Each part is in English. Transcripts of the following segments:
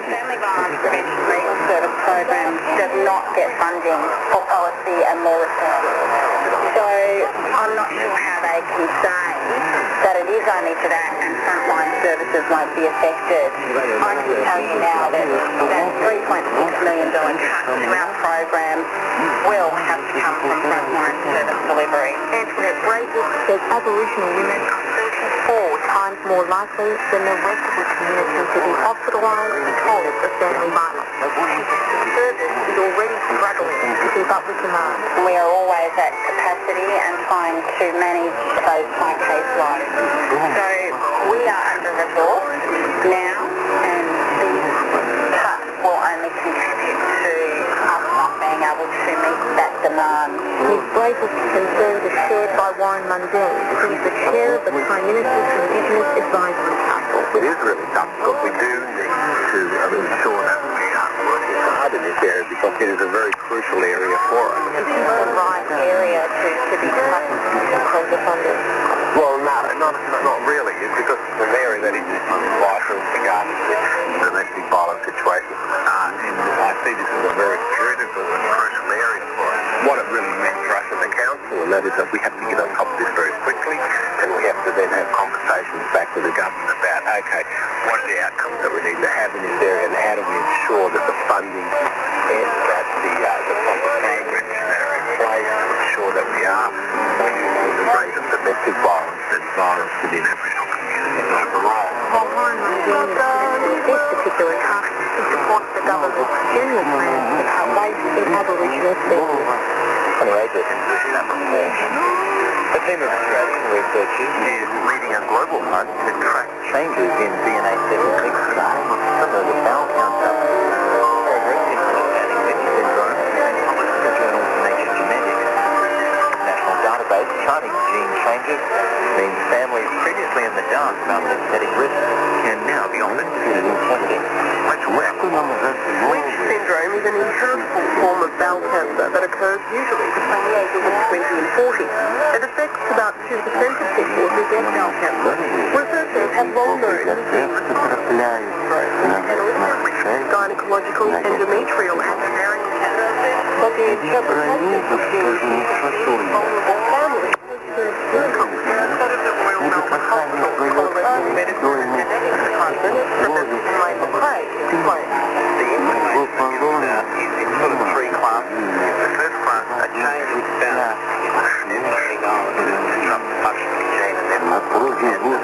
Family Violence Prevention Legal Service Program does not get funding for policy and law reform. So I'm not sure how they can say that it is only for that and frontline services won't be affected. I can tell you now that that $3.6 million cut to our program will have to come from frontline service delivery. Antoinette Brazil says Aboriginal women are 34 times more likely than the rest of the community to be hospitalised because of family violence. The service is already struggling to keep up with demand. We are always at capacity and trying to manage those high caseloads. So we are under-resourced now, and these cuts will only contribute to us not being able to meet that demand. Ms. Brazil's concerns are shared by Warren Mundine, who is the chair of the Prime Minister's Indigenous Advisory Council. It is really tough because we do need to ensure that we are working hard in this area because it is a very crucial area for us. Is this the right area to be cut because of funding? Well, no, not really. It's because it's an area that is vital regarding the domestic violence situation. And I see this as a very critical and crucial area for us. What it really means for us as a council, and that is that we have to get on top of this very quickly, and we have to then have conversations back with the government about, okay, what are the outcomes that we need to have in this area, and how do we ensure that the funding and that the proper programs that are in place to ensure that we are reducing the rate of domestic violence and violence within Aboriginal communities overall. While Warren Mundine is this particular cut, he supports the government's general plan to cut waste in Aboriginal spending. A team of Australian researchers is leading a global hunt to track changes in DNA sequencing some of the bowel cancer. Progress in understanding Minsk syndrome and published in the journal Nature Genetics. National database charting gene changes means families previously in the dark about their genetic risk can now be offered definitive testing. Lynch syndrome is an inheritable form of bowel cancer that occurs usually between the ages of 20 and 40. It affects about 2% of people who get bowel cancer. Researchers have long known that gynecological, endometrial and ovarian cancer, but the interpretation of genes in vulnerable families has proved difficult. The Royal Melbourne Hospital Colorectal Medical and Genetics Department, Professor Michael Craig, explains. The information is in sort of three classes. The first class, a change is found in the genome to disrupt the functioning gene and therefore cause cancer.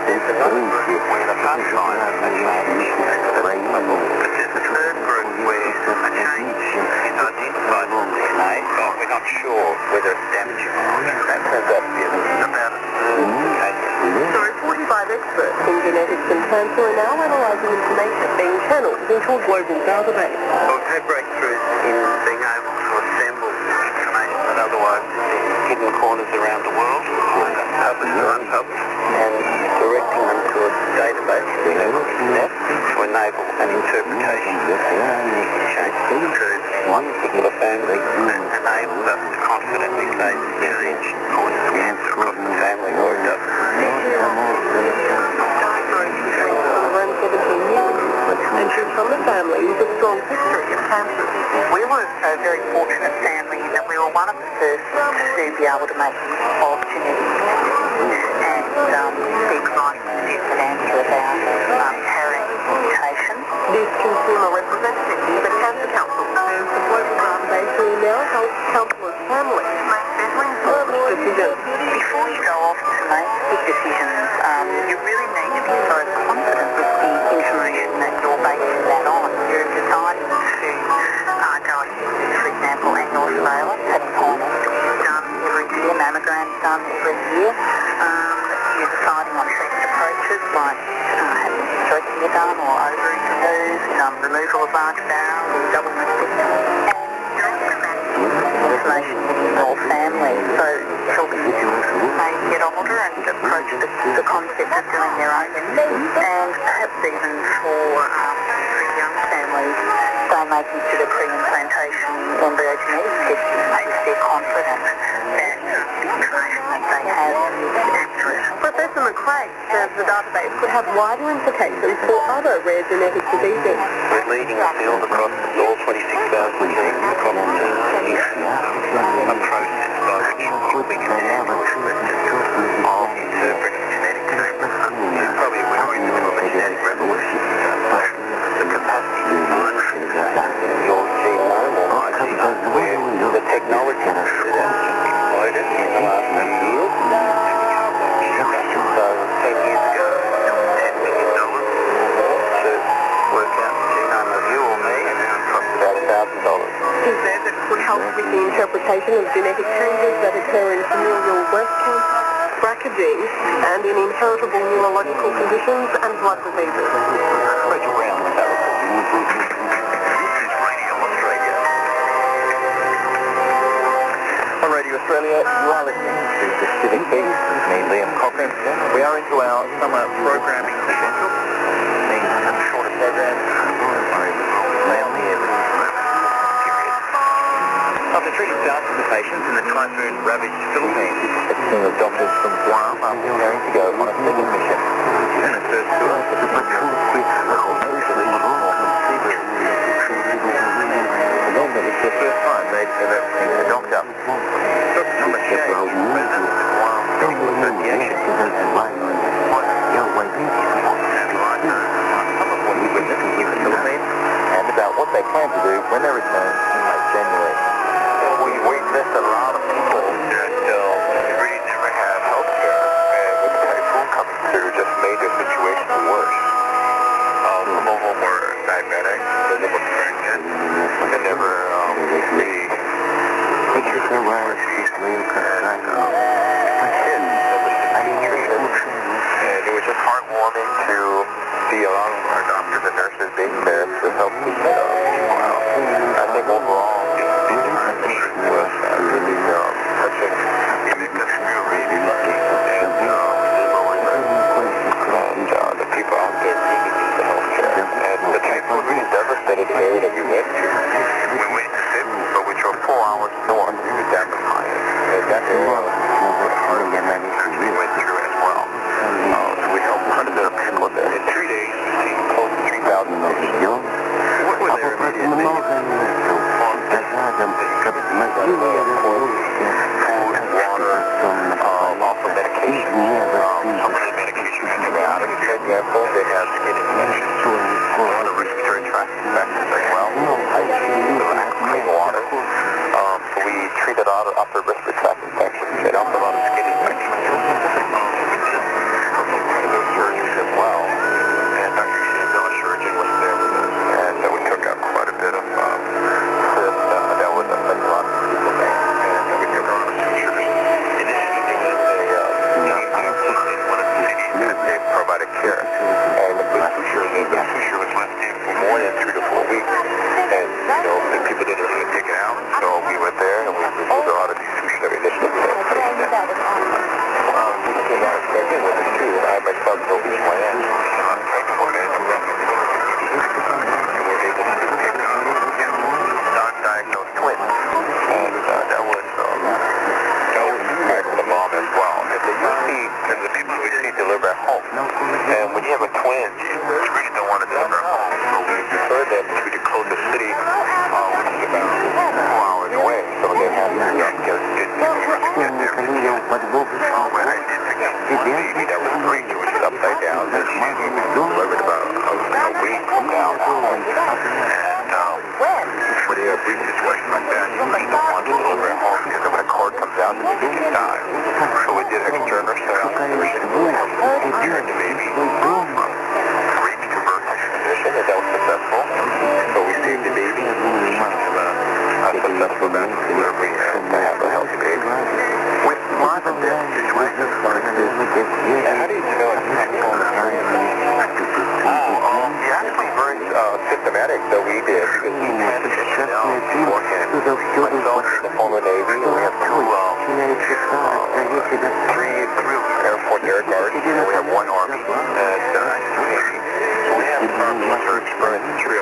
There's another group where the first sign of a change but there's the third group where a change is identified in the DNA, but we're not sure whether it's damaging or not. That turns out to be about a third of the cases. So 45 experts in genetics and cancer are now analysing information being channeled into a global database. Well, we've had breakthroughs in being able to assemble information that otherwise is in hidden corners around the world, published or unpublished, and directing them to a database to enable an interpretation of change to one particular family and enables us to confidently say this change causes cancer across the family or it doesn't. Around 17 years ago, and she's from a family with a strong history of cancer. We were a very fortunate family in that we were one of the first to be able to make of genetic testing and seek advice from cancer about carrying mutation. This consumer representative of the Cancer Council says the global database will now help counsellors' families make better informed decisions. Before you go off to make big decisions, you really need to be so confident with the information that you're basing that on. You're deciding to go ahead, for example, annual surveillance, having colonoscopies done every year, mammograms done every year. You're deciding on treatment approaches like having hysterectomy done or ovary removed, removal of large bowel or double mastectomy. And you're also managing information within your family, so helping you may get older and approach the concept of doing their own testing, and perhaps even for young families, they may consider pre-implantation embryo genetics testing if they're confident that the information that they have is accurate. Professor Professor McRae says the database could have wider implications for other rare genetic diseases. We're leading a field across all 26,000 genes across the nation, a process by which you'll be considered of interpreting genetic data. You're probably aware we're in the middle of a genetic revolution. The capacity to learn your genome or ID, where the technology that has been provided in the last few years. So 10 years ago, $10 million to work out the genome of you or me, and now it costs about $1,000. He says it could help with the interpretation of genetic changes that occur in familial breast cancer, BRCA genes, and in inheritable neurological conditions and blood diseases. Radio Australia. On Radio Australia, you are listening to The Civic Beat with me, Liam Cochrane. We are into our summer programming schedule. Means we have a shorter program. Stay on the air with period. After treating thousands of patients in the typhoon-ravaged Philippines, a team of doctors from Guam are preparing to go on a second mission. And the first tour is the patrol it's the first time they've ever seen a doctor. Dr. Thomas Shea, president of the Guam Medical Association, and some of what he witnessed in the Philippines and about what they plan to do when they return in late January. We witnessed a lot of people that really never have health care, and with the typhoon coming through just made their situation worse. Some of them were diabetic, they were pregnant, they never really pictured the words and it was just heartwarming to see a lot of our doctors and nurses being there to help these people out. I think overall the transition was really touching. It made us feel really lucky and the people out there really need the health care. And the typhoon really devastated the area that we went to. We witnessed it, but we drove 4 hours north to down to Pinheira. And that area was hard to manage we went through as well. So we helped hundreds of people there. In 3 days, we seen close to 3,000 patients. What were their immediate needs? Food, water, also medication. Some of the medication antibiotics, for example, they have skin infections, the respiratory tract infections as well. Clean water. So we treated all the upper respiratory tract infections and also a lot of skin infections. Surgeries as well. And Dr. Shea, surgeon, was there with us. And we took out quite a bit of cysts that was affecting a lot of people there. And we took out sutures. Initially, they had one of the cities that they provided care. And the suture was left in for more than 3 to 4 weeks. And, the people didn't even take it out. So we went there and we removed a lot of these sutures that we initially put in place. We came out again with us too. I myself know which one is. I'm grateful for it. And we're able to pick non-diagnosed twins. And that was the mom as well. And the people we see deliver at home. And when you have a twin, you really don't want to deliver at home. So we refer them to the closest city, which is about 4 hours away. So they have to get there. When I did pick up one baby that was breech, which is upside down, and she delivered about a week from now. And when you have a breech situation like that, you really don't want to deliver at home because when a cord comes out, the baby can die. So we did external cells, turned the baby from breech to vertical position, and that was successful. So we saved the baby, a successful vaginal delivery, and to have a healthy baby. With lots of death situations, and how do you develop typhoon actually very systematic that we did because we transitioned out beforehand. Myself in the former Navy, and we have three Air Force Air Guards, and we have 1 Army, and 2 Navy. So we have military experience in 3